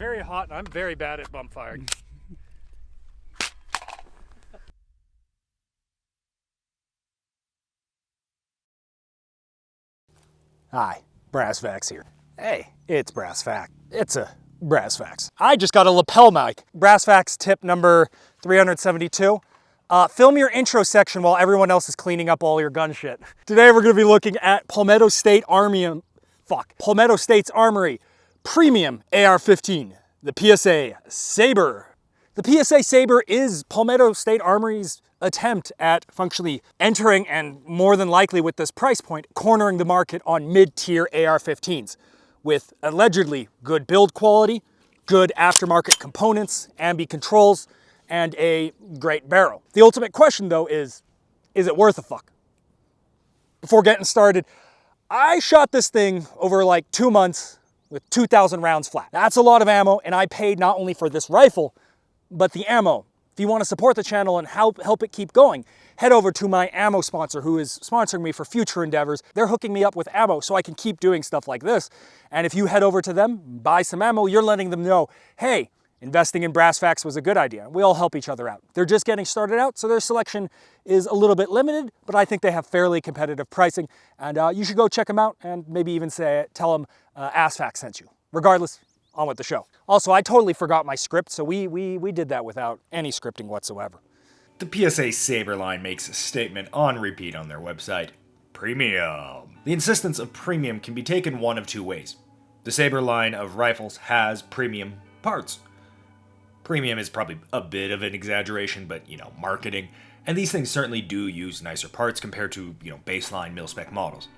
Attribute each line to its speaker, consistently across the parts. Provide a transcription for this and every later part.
Speaker 1: very hot and I'm very bad at bump firing. Hi, brassfacts here. Hey, it's brassfact. It's a brassfacts. I just got a lapel mic. Brassfacts tip number 372. Film your intro section while everyone else is cleaning up all your gun shit. Today we're gonna be looking at Palmetto State's Armory Premium AR-15, the PSA Sabre. The PSA Sabre is Palmetto State Armory's attempt at functionally entering, and more than likely with this price point, cornering the market on mid-tier AR-15s with allegedly good build quality, good aftermarket components, ambi controls, and a great barrel. The ultimate question though is it worth a fuck? Before getting started, I shot this thing over like 2 months with 2,000 rounds flat. That's a lot of ammo, and I paid not only for this rifle, but the ammo. If you want to support the channel and help it keep going, head over to my ammo sponsor who is sponsoring me for future endeavors. They're hooking me up with ammo so I can keep doing stuff like this. And if you head over to them, buy some ammo, you're letting them know, hey, investing in brassfacts was a good idea. We all help each other out. They're just getting started out, so their selection is a little bit limited, but I think they have fairly competitive pricing. And you should go check them out and maybe even tell them AssFacts sent you. Regardless, on with the show. Also, I totally forgot my script, so we did that without any scripting whatsoever.
Speaker 2: The PSA Sabre line makes a statement on repeat on their website. Premium. The insistence of premium can be taken one of two ways. The Sabre line of rifles has premium parts. Premium is probably a bit of an exaggeration, but, marketing. And these things certainly do use nicer parts compared to, baseline mil-spec models.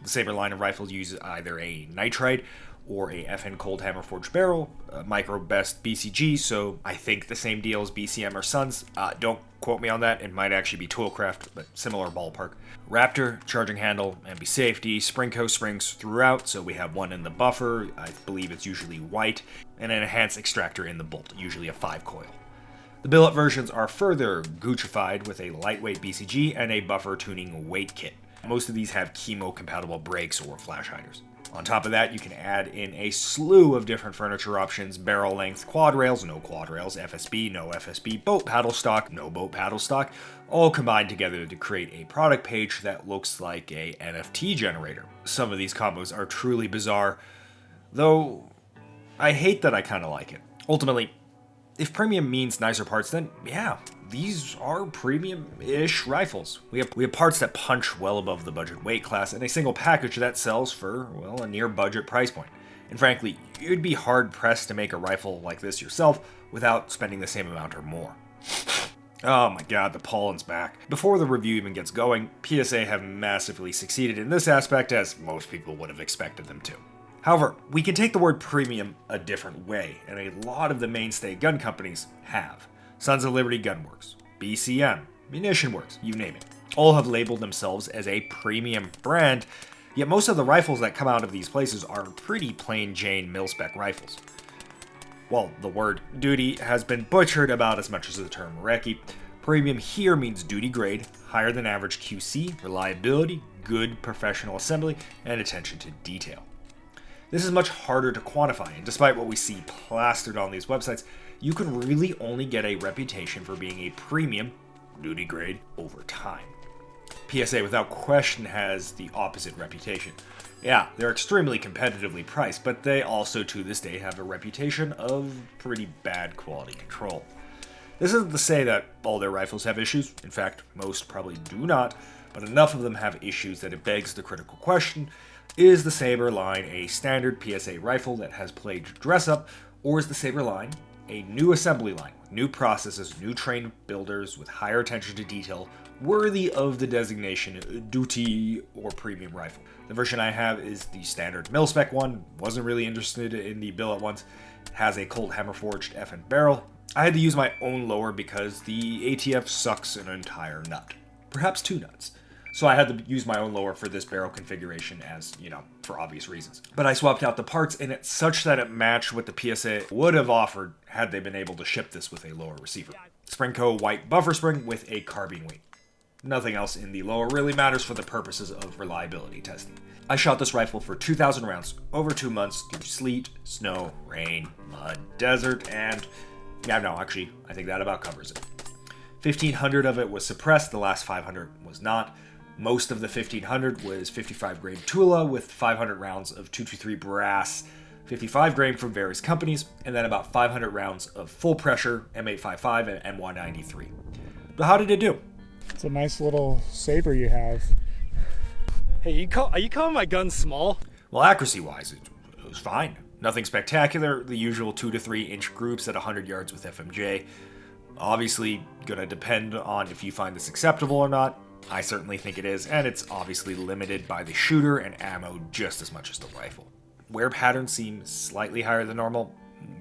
Speaker 2: The Sabre line of rifles uses either a nitride or a FN cold hammer forged barrel, micro best BCG, so I think the same deal as BCM or Suns. Don't quote me on that, it might actually be Toolcraft, but similar ballpark. Raptor, charging handle, ambi safety, Springco springs throughout, so we have one in the buffer, I believe it's usually white, and an enhanced extractor in the bolt, usually a 5 coil. The billet versions are further Guccified with a lightweight BCG and a buffer tuning weight kit. Most of these have chemo-compatible brakes or flash hiders. On top of that, you can add in a slew of different furniture options: barrel length, quad rails, no quad rails, FSB, no FSB, boat paddle stock, no boat paddle stock, all combined together to create a product page that looks like a NFT generator. Some of these combos are truly bizarre, though I hate that I kind of like it. Ultimately, if premium means nicer parts, then yeah, these are premium-ish rifles. We have parts that punch well above the budget weight class and a single package that sells for, well, a near-budget price point. And frankly, you'd be hard-pressed to make a rifle like this yourself without spending the same amount or more. Oh my god, the pollen's back. Before the review even gets going, PSA have massively succeeded in this aspect, as most people would have expected them to. However, we can take the word premium a different way, and a lot of the mainstay gun companies have. Sons of Liberty Gunworks, BCM, Munition Works, you name it. All have labeled themselves as a premium brand, yet most of the rifles that come out of these places are pretty plain Jane mil-spec rifles. While the word duty has been butchered about as much as the term recce, premium here means duty grade, higher than average QC, reliability, good professional assembly, and attention to detail. This is much harder to quantify, and despite what we see plastered on these websites, you can really only get a reputation for being a premium duty grade over time. PSA without question has the opposite reputation. Yeah, they're extremely competitively priced, but they also to this day have a reputation of pretty bad quality control. This isn't to say that all their rifles have issues, in fact, most probably do not, but enough of them have issues that it begs the critical question: is the Sabre line a standard PSA rifle that has played dress up, or is the Sabre line a new assembly line with new processes, new trained builders with higher attention to detail, worthy of the designation duty or premium rifle? The version I have is the standard mil-spec one. Wasn't really interested in the billet ones. It has a cold hammer forged FN barrel. I had to use my own lower because the ATF sucks an entire nut. Perhaps 2 nuts. So I had to use my own lower for this barrel configuration as, for obvious reasons. But I swapped out the parts in it such that it matched what the PSA would have offered had they been able to ship this with a lower receiver. Springco white buffer spring with a carbine weight. Nothing else in the lower really matters for the purposes of reliability testing. I shot this rifle for 2,000 rounds over 2 months through sleet, snow, rain, mud, desert, and yeah, no, actually, I think that about covers it. 1,500 of it was suppressed, the last 500 was not. Most of the 1,500 was 55 grain Tula with 500 rounds of 223 brass, 55 grain from various companies, and then about 500 rounds of full pressure M855 and M193. But how did it do?
Speaker 3: It's a nice little saber you have.
Speaker 1: Hey, are you calling my gun small?
Speaker 2: Well, accuracy-wise, it was fine. Nothing spectacular, the usual 2 to 3 inch groups at 100 yards with FMJ. Obviously, gonna depend on if you find this acceptable or not. I certainly think it is, and it's obviously limited by the shooter and ammo just as much as the rifle. Wear patterns seem slightly higher than normal.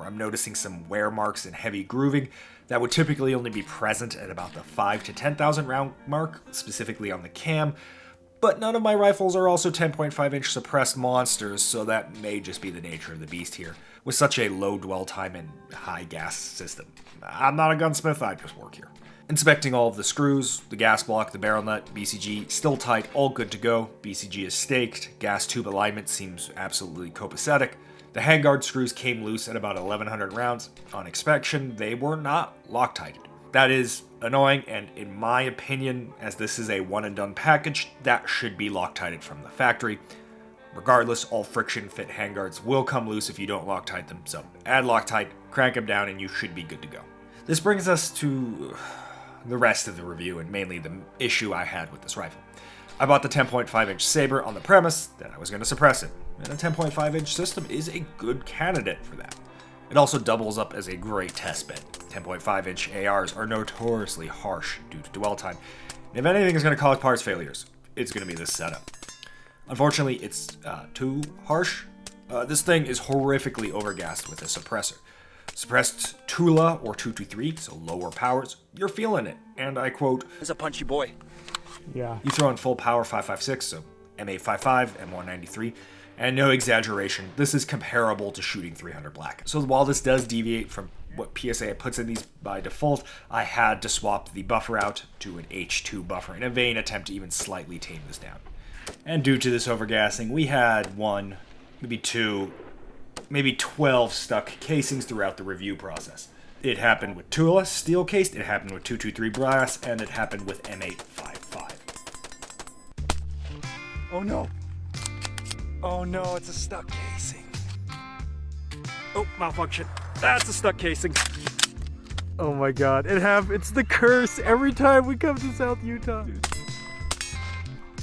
Speaker 2: I'm noticing some wear marks and heavy grooving that would typically only be present at about the 5 to 10,000 round mark, specifically on the cam. But none of my rifles are also 10.5 inch suppressed monsters, so that may just be the nature of the beast here, with such a low dwell time and high gas system. I'm not a gunsmith, I just work here. Inspecting all of the screws, the gas block, the barrel nut, BCG, still tight, all good to go. BCG is staked, gas tube alignment seems absolutely copacetic. The handguard screws came loose at about 1,100 rounds. On inspection, they were not Loctited. That is annoying, and in my opinion, as this is a one and done package, that should be Loctited from the factory. Regardless, all friction fit handguards will come loose if you don't Loctite them, so add Loctite, crank them down, and you should be good to go. This brings us to the rest of the review, and mainly the issue I had with this rifle. I bought the 10.5 inch Sabre on the premise that I was going to suppress it, and a 10.5 inch system is a good candidate for that. It also doubles up as a great test bed. 10.5 inch ARs are notoriously harsh due to dwell time, and if anything is going to cause parts failures, it's going to be this setup. Unfortunately, it's too harsh. This thing is horrifically overgassed with a suppressor. Suppressed Tula or 223, so lower powers, you're feeling it. And I quote,
Speaker 1: He's a punchy boy.
Speaker 3: Yeah.
Speaker 2: you throw in full power 5.56, so M855, M193, and no exaggeration, this is comparable to shooting 300 black. So while this does deviate from what PSA puts in these by default, I had to swap the buffer out to an H2 buffer in a vain attempt to even slightly tame this down. And due to this overgassing, we had 1, maybe 2, maybe 12 stuck casings throughout the review process. It happened with Tula, steel cased, it happened with 223 brass, and it happened with M855.
Speaker 1: Oh no. Oh no, it's a stuck casing. Oh, malfunction. That's a stuck casing. Oh my god, it's the curse every time we come to South Utah.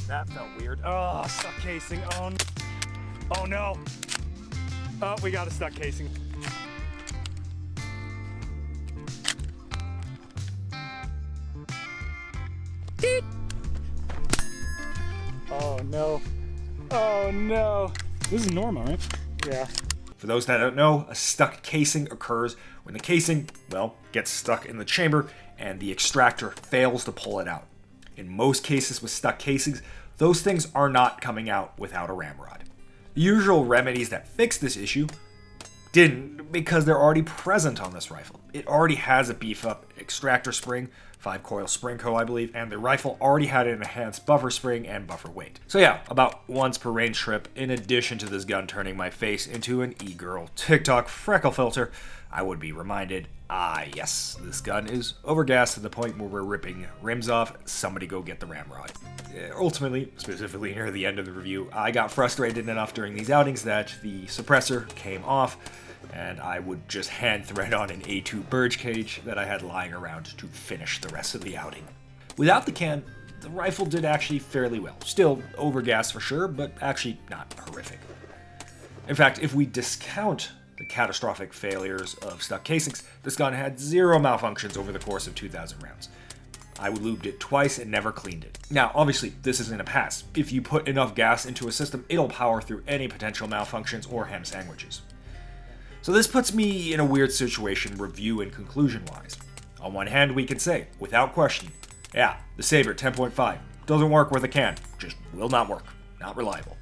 Speaker 1: That felt weird. Oh, stuck casing. Oh no. Oh, we got a stuck casing.
Speaker 3: Oh no. Oh no. This is normal, right? Yeah.
Speaker 2: For those that don't know, a stuck casing occurs when the casing, well, gets stuck in the chamber and the extractor fails to pull it out. In most cases with stuck casings, those things are not coming out without a ramrod. The usual remedies that fix this issue didn't, because they're already present on this rifle. It already has a beef up extractor spring, 5-coil spring co I believe, and the rifle already had an enhanced buffer spring and buffer weight. So yeah, about once per range trip, in addition to this gun turning my face into an e-girl TikTok freckle filter, I would be reminded, yes, this gun is overgassed to the point where we're ripping rims off. Somebody go get the ramrod. Ultimately, specifically near the end of the review, I got frustrated enough during these outings that the suppressor came off, and I would just hand thread on an A2 Burge cage that I had lying around to finish the rest of the outing. Without the can, the rifle did actually fairly well. Still overgassed for sure, but actually not horrific. In fact, if we discount the catastrophic failures of stuck casings, this gun had 0 malfunctions over the course of 2,000 rounds. I lubed it twice and never cleaned it. Now, obviously, this isn't a pass. If you put enough gas into a system, it'll power through any potential malfunctions or ham sandwiches. So this puts me in a weird situation review and conclusion-wise. On one hand, we can say, without question, yeah, the Sabre 10.5 doesn't work with a can, just will not work, not reliable.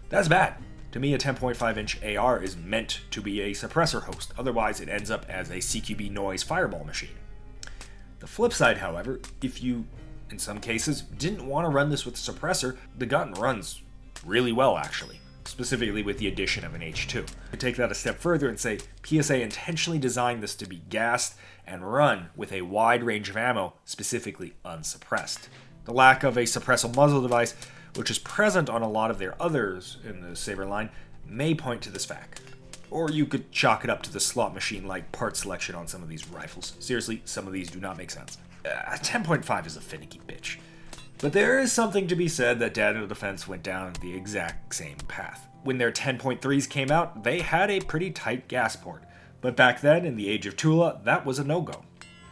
Speaker 2: That's bad. To me, a 10.5 inch AR is meant to be a suppressor host, otherwise it ends up as a CQB noise fireball machine. The flip side, however, if you in some cases, didn't want to run this with a suppressor. The gun runs really well, actually, specifically with the addition of an H2. To take that a step further and say PSA intentionally designed this to be gassed and run with a wide range of ammo, specifically unsuppressed. The lack of a suppressor muzzle device, which is present on a lot of their others in the Sabre line, may point to this fact. Or you could chalk it up to the slot machine-like part selection on some of these rifles. Seriously, some of these do not make sense. 10.5 is a finicky bitch. But there is something to be said that Daniel Defense went down the exact same path. When their 10.3s came out, they had a pretty tight gas port. But back then, in the age of Tula, that was a no-go.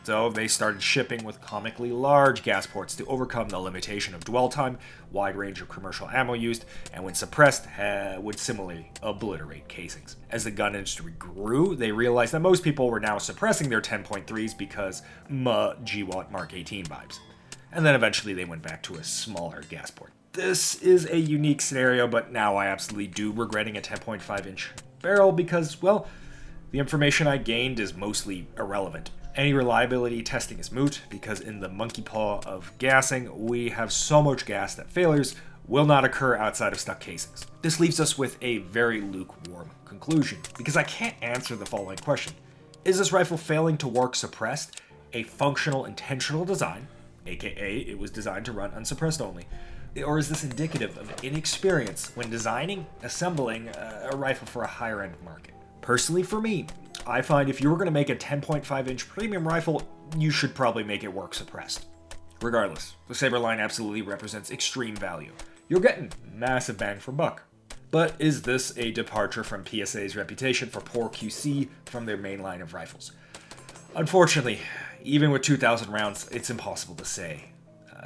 Speaker 2: So they started shipping with comically large gas ports to overcome the limitation of dwell time, wide range of commercial ammo used, and when suppressed, would similarly obliterate casings. As the gun industry grew, they realized that most people were now suppressing their 10.3s because GWAT Mark 18 vibes. And then eventually they went back to a smaller gas port. This is a unique scenario, but now I absolutely do regretting a 10.5-inch barrel because, well, the information I gained is mostly irrelevant. Any reliability testing is moot because in the monkey paw of gassing, we have so much gas that failures will not occur outside of stuck casings. This leaves us with a very lukewarm conclusion because I can't answer the following question. Is this rifle failing to work suppressed a functional intentional design, aka it was designed to run unsuppressed only, or is this indicative of inexperience when designing, assembling a rifle for a higher end market? Personally, for me, I find if you were going to make a 10.5-inch premium rifle, you should probably make it work suppressed. Regardless, the Sabre line absolutely represents extreme value. You're getting massive bang for buck. But is this a departure from PSA's reputation for poor QC from their main line of rifles? Unfortunately, even with 2,000 rounds, it's impossible to say.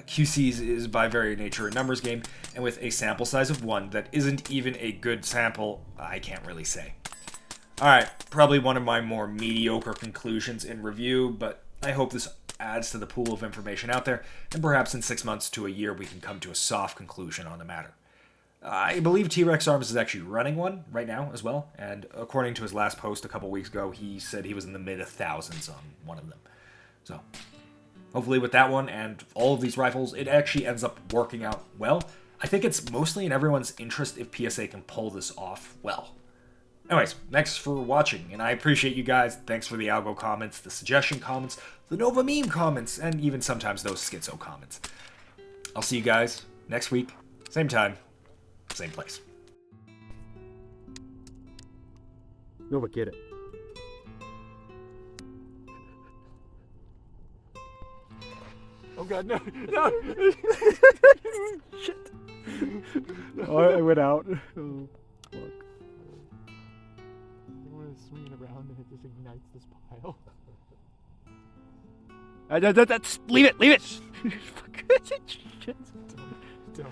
Speaker 2: QC's is by very nature a numbers game, and with a sample size of 1 that isn't even a good sample, I can't really say. Alright, probably one of my more mediocre conclusions in review, but I hope this adds to the pool of information out there, and perhaps in 6 months to a year we can come to a soft conclusion on the matter. I believe T-Rex Arms is actually running one right now as well, and according to his last post a couple weeks ago, he said he was in the mid-thousands on one of them. So, hopefully with that one and all of these rifles, it actually ends up working out well. I think it's mostly in everyone's interest if PSA can pull this off well. Anyways, thanks for watching, and I appreciate you guys. Thanks for the algo comments, the suggestion comments, the Nova meme comments, and even sometimes those schizo comments. I'll see you guys next week, same time, same place.
Speaker 1: Nova, get it. Oh god, no, no! Shit! Oh, I went out. Oh, fuck.
Speaker 3: Swing it around and it just ignites this pile.
Speaker 1: Leave it! Leave it! Shit.
Speaker 3: Dog.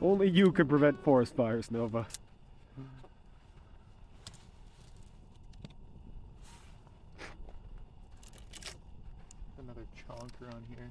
Speaker 1: Only you can prevent forest fires, Nova.
Speaker 3: Another chonker on here.